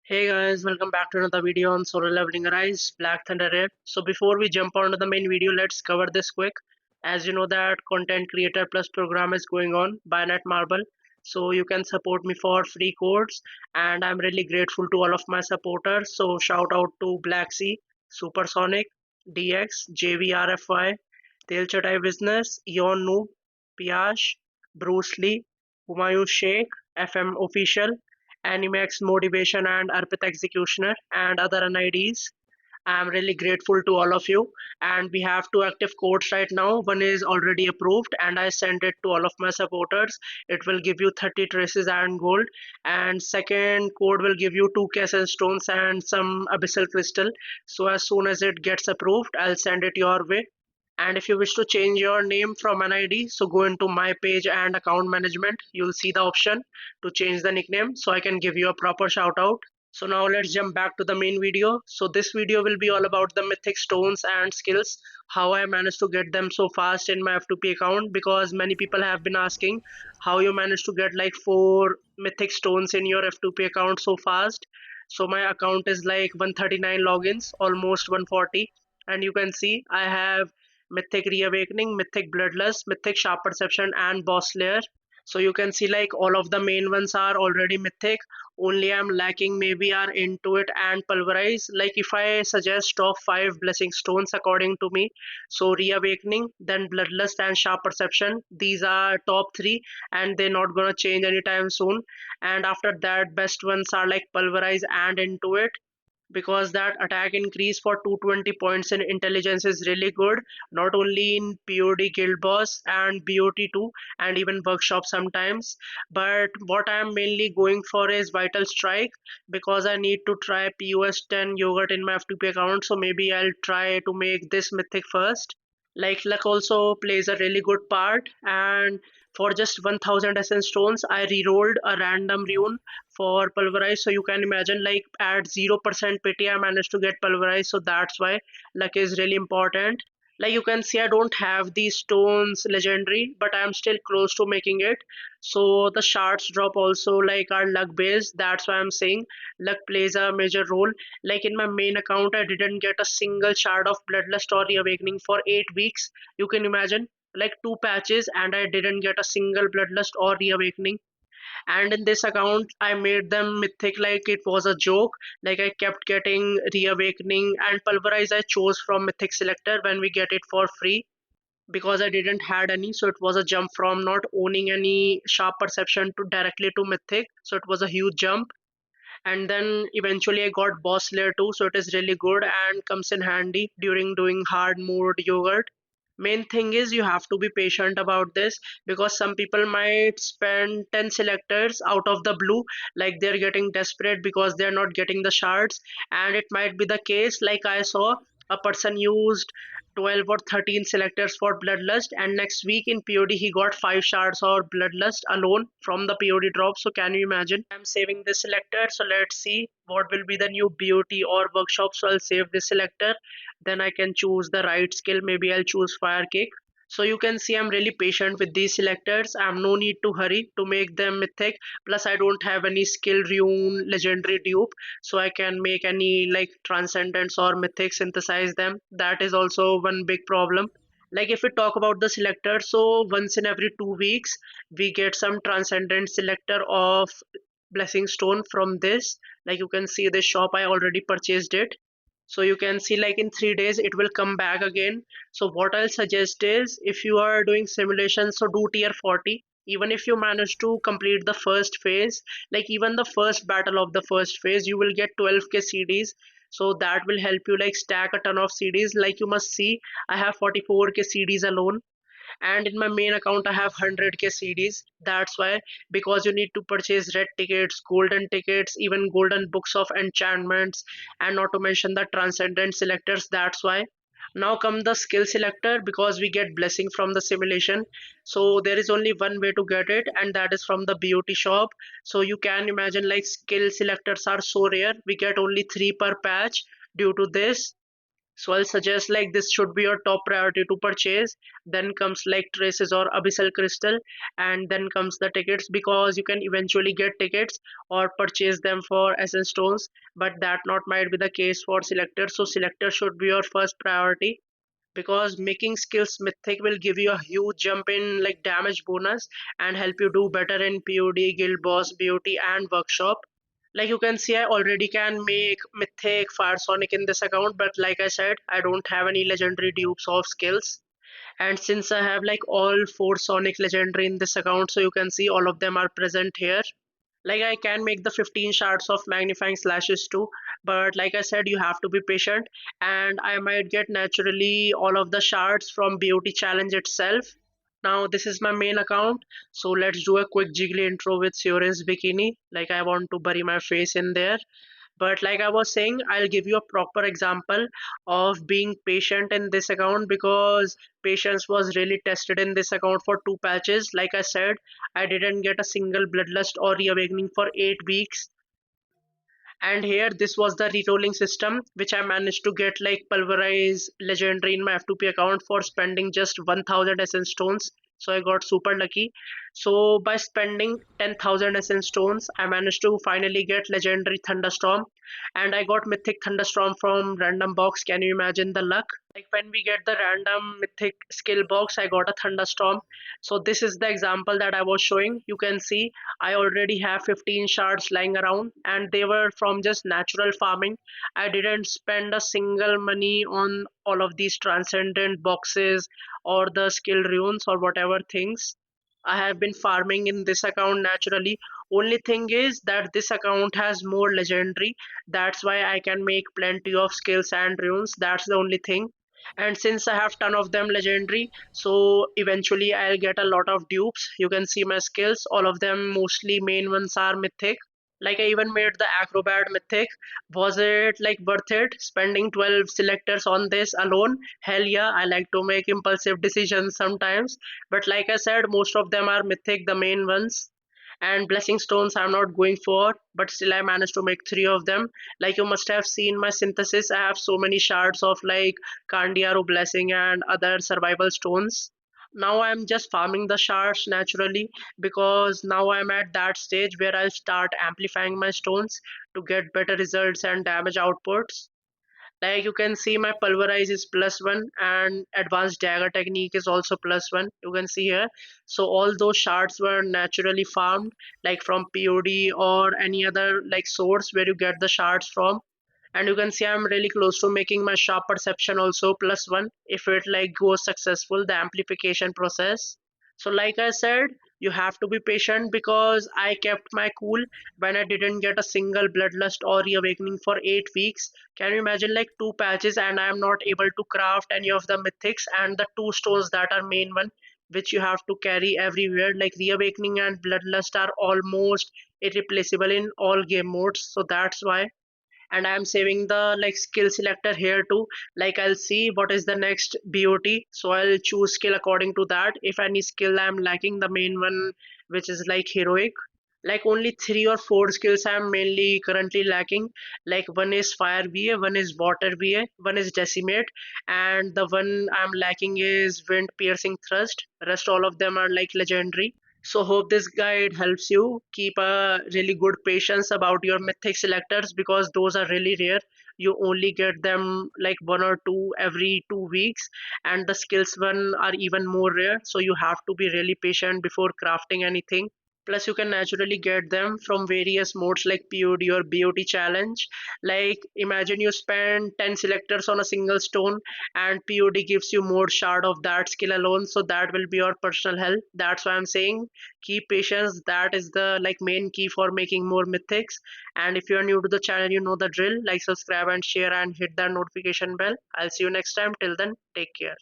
Hey guys, welcome back to another video on Solo Leveling Arise, Black Thunder Red. So before we jump onto the main video, let's cover this quick. As you know that Content Creator Plus program is going on by Netmarble. So you can support me for free codes and I'm really grateful to all of my supporters. So shout out to Black Sea, Supersonic, DX, JVRFY, Tel Chatai Business, Eon Noob, Piash, Bruce Lee, Humayun Sheikh, FM Official, Animax Motivation and Arpit Executioner and other NIDs. I'm really grateful to all of you. And we have two active codes right now. One is already approved and I sent it to all of my supporters. It will give you 30 traces and gold. And second code will give you 2 essence stones and some abyssal crystal. So as soon as it gets approved, I'll send it your way. And if you wish to change your name from an ID, so go into my page and account management. You'll see the option to change the nickname so I can give you a proper shout out. So now let's jump back to the main video. So this video will be all about the mythic stones and skills, how I managed to get them so fast in my F2P account, because many people have been asking how you managed to get like 4 mythic stones in your F2P account so fast. So my account is like 139 logins, almost 140, and you can see I have Mythic Reawakening, Mythic Bloodlust, Mythic Sharp Perception, and Boss Slayer. So you can see like all of the main ones are already mythic. Only I'm lacking maybe are Intuit and Pulverize. Like if I suggest top 5 blessing stones according to me, so Reawakening, then Bloodlust and Sharp Perception. These are top 3 and they're not gonna change anytime soon. And after that, best ones are like Pulverize and Intuit, because that attack increase for 220 points in intelligence is really good, not only in POD guild boss and BOT2 and even workshop sometimes. But what I am mainly going for is vital strike, because I need to try POS 10 yogurt in my F2P account, so maybe I'll try to make this mythic first. Like luck also plays a really good part, and for just 1000 essence stones I rerolled a random rune for pulverize. So you can imagine like at 0% pity I managed to get pulverized, so that's why luck is really important. Like you can see I don't have these stones legendary, but I'm still close to making it. So the shards drop also like are luck based, that's why I'm saying luck plays a major role. Like in my main account I didn't get a single shard of bloodlust or reawakening for 8 weeks. You can imagine, like 2 patches and I didn't get a single bloodlust or reawakening. And in this account I made them mythic like it was a joke. Like I kept getting reawakening and pulverize I chose from mythic selector when we get it for free, because I didn't had any, so it was a jump from not owning any sharp perception to directly to mythic, so it was a huge jump. And then eventually I got boss layer too, so it is really good and comes in handy during doing hard mode yogurt. Main thing is you have to be patient about this, because some people might spend 10 selectors out of the blue, like they're getting desperate because they're not getting the shards. And it might be the case like I saw a person used 12 or 13 selectors for bloodlust, and next week in POD he got 5 shards or bloodlust alone from the POD drop. So can you imagine? I'm saving this selector, so let's see what will be the new BOT or workshop. So I'll save this selector, then I can choose the right skill. Maybe I'll choose fire kick. So you can see I'm really patient with these selectors. I'm no need to hurry to make them mythic. Plus I don't have any skill rune legendary dupe, so I can make any like transcendence or mythic synthesize them. That is also one big problem. Like if we talk about the selector, so once in every 2 weeks we get some transcendent selector of blessing stone from this. Like you can see this shop, I already purchased it. So you can see like in 3 days it will come back again. So what I'll suggest is if you are doing simulations, so do tier 40. Even if you manage to complete the first phase, like even the first battle of the first phase, you will get 12k CDs. So that will help you like stack a ton of CDs. Like you must see I have 44k CDs alone, and in my main account I have 100k CDs. That's why, because you need to purchase red tickets, golden tickets, even golden books of enchantments, and not to mention the transcendent selectors. That's why. Now come the skill selector, because we get blessing from the simulation. So there is only one way to get it, and that is from the BOT shop. So you can imagine like skill selectors are so rare, we get only 3 per patch due to this. So I'll suggest like this should be your top priority to purchase. Then comes like traces or abyssal crystal, and then comes the tickets, because you can eventually get tickets or purchase them for essence stones, but that not might be the case for selector. So selector should be your first priority, because making skills mythic will give you a huge jump in like damage bonus and help you do better in POD, guild boss, BOT and workshop. Like you can see, I already can make mythic fire sonic in this account, but like I said, I don't have any legendary dupes of skills. And since I have like all four sonic legendary in this account, so you can see all of them are present here. Like I can make the 15 shards of magnifying slashes too, but like I said, you have to be patient, and I might get naturally all of the shards from BOT challenge itself. Now this is my main account, so let's do a quick jiggly intro with Siorin's bikini. Like I want to bury my face in there. But like I was saying, I'll give you a proper example of being patient in this account, because patience was really tested in this account for 2 patches. Like I said, I didn't get a single bloodlust or reawakening for 8 weeks. And here this was the rerolling system, which I managed to get like pulverize legendary in my F2P account for spending just 1000 essence stones. So I got super lucky. So by spending 10,000 essence stones, I managed to finally get legendary thunderstorm, and I got mythic thunderstorm from random box. Can you imagine the luck? Like when we get the random mythic skill box, I got a thunderstorm. So this is the example that I was showing. You can see I already have 15 shards lying around, and they were from just natural farming. I didn't spend a single money on all of these transcendent boxes or the skill runes or whatever things. I have been farming in this account naturally. Only thing is that this account has more legendary. That's why I can make plenty of skills and runes. That's the only thing. And since I have ton of them legendary, so eventually I'll get a lot of dupes. You can see my skills. All of them, mostly main ones, are mythic. Like I even made the acrobat mythic. Was it like worth it spending 12 selectors on this alone? Hell yeah, I like to make impulsive decisions sometimes. But like I said, most of them are mythic, the main ones. And blessing stones I'm not going for, but still I managed to make 3 of them. Like you must have seen my synthesis, I have so many shards of like Kandiaru blessing and other survival stones. Now I'm just farming the shards naturally, because now I'm at that stage where I'll start amplifying my stones to get better results and damage outputs. Like you can see, my pulverize is +1 and advanced dagger technique is also +1. You can see here. So all those shards were naturally farmed, like from POD or any other like source where you get the shards from. And you can see I'm really close to making my sharp perception also +1 if it like goes successful, the amplification process. So like I said, you have to be patient, because I kept my cool when I didn't get a single bloodlust or reawakening for 8 weeks. Can you imagine, like 2 patches and I am not able to craft any of the mythics and the 2 stones that are main one, which you have to carry everywhere. Like reawakening and bloodlust are almost irreplaceable in all game modes, so that's why. And I'm saving the like skill selector here too. Like I'll see what is the next BOT, so I'll choose skill according to that. If any skill I'm lacking, the main one, which is like heroic, like only 3 or 4 skills I'm mainly currently lacking. Like one is fire VA, one is water VA, one is decimate, and the one I'm lacking is wind piercing thrust. Rest all of them are like legendary. So hope this guide helps you keep a really good patience about your mythic selectors, because those are really rare. You only get them like 1 or 2 every 2 weeks, and the skills one are even more rare. So you have to be really patient before crafting anything. Plus, you can naturally get them from various modes like POD or BOT challenge. Like, imagine you spend 10 selectors on a single stone, and POD gives you more shard of that skill alone. So that will be your personal health. That's why I'm saying keep patience. That is the like main key for making more mythics. And if you are new to the channel, you know the drill. Like, subscribe and share and hit that notification bell. I'll see you next time. Till then, take care.